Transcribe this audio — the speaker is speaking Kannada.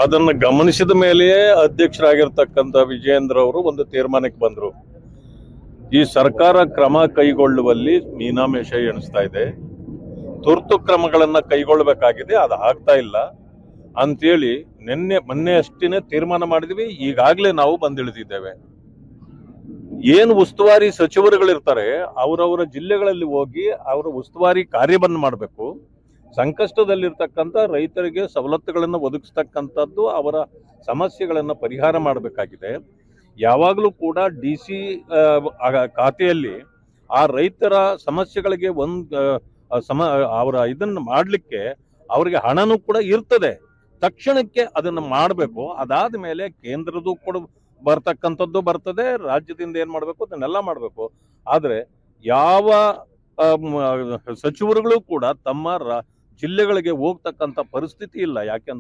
ಅದನ್ನ ಗಮನಿಸಿದ ಮೇಲೆಯೇ ಅಧ್ಯಕ್ಷರಾಗಿರ್ತಕ್ಕಂಥ ವಿಜಯೇಂದ್ರ ಅವರು ಒಂದು ತೀರ್ಮಾನಕ್ಕೆ ಬಂದರು. ಈ ಸರ್ಕಾರ ಕ್ರಮ ಕೈಗೊಳ್ಳುವಲ್ಲಿ ಮೀನಾಮೇಷ ಎಣಿಸ್ತಾ ಇದೆ, ತುರ್ತು ಕ್ರಮಗಳನ್ನ ಕೈಗೊಳ್ಳಬೇಕಾಗಿದೆ, ಅದು ಆಗ್ತಾ ಇಲ್ಲ ಅಂತೇಳಿ ಮೊನ್ನೆ ಅಷ್ಟೇ ತೀರ್ಮಾನ ಮಾಡಿದ್ವಿ. ಈಗಾಗಲೇ ನಾವು ಬಂದಿಳಿದಿದ್ದೇವೆ. ಏನು ಉಸ್ತುವಾರಿ ಸಚಿವರುಗಳಿರ್ತಾರೆ ಅವರವರ ಜಿಲ್ಲೆಗಳಲ್ಲಿ ಹೋಗಿ ಅವರ ಉಸ್ತುವಾರಿ ಕಾರ್ಯವನ್ನು ಮಾಡಬೇಕು. ಸಂಕಷ್ಟದಲ್ಲಿರ್ತಕ್ಕಂಥ ರೈತರಿಗೆ ಸವಲತ್ತುಗಳನ್ನು ಒದಗಿಸ್ತಕ್ಕಂಥದ್ದು, ಅವರ ಸಮಸ್ಯೆಗಳನ್ನು ಪರಿಹಾರ ಮಾಡಬೇಕಾಗಿದೆ. ಯಾವಾಗಲೂ ಕೂಡ DC ಖಾತೆಯಲ್ಲಿ ಆ ರೈತರ ಸಮಸ್ಯೆಗಳಿಗೆ ಅವರ ಇದನ್ನು ಮಾಡಲಿಕ್ಕೆ ಅವರಿಗೆ ಹಣನೂ ಕೂಡ ಇರ್ತದೆ. ತಕ್ಷಣಕ್ಕೆ ಅದನ್ನು ಮಾಡಬೇಕು. ಅದಾದ ಮೇಲೆ ಕೇಂದ್ರದ್ದು ಕೂಡ ಬರ್ತಕ್ಕಂಥದ್ದು ಬರ್ತದೆ, ರಾಜ್ಯದಿಂದ ಏನು ಮಾಡಬೇಕು ಅದನ್ನೆಲ್ಲ ಮಾಡಬೇಕು. ಆದರೆ ಯಾವ ಸಚಿವರುಗಳು ಕೂಡ ತಮ್ಮ ಜಿಲ್ಲೆಗಳಿಗೆ ಹೋಗ್ತಕ್ಕಂಥ ಪರಿಸ್ಥಿತಿ ಇಲ್ಲ. ಯಾಕೆಂದ್ರೆ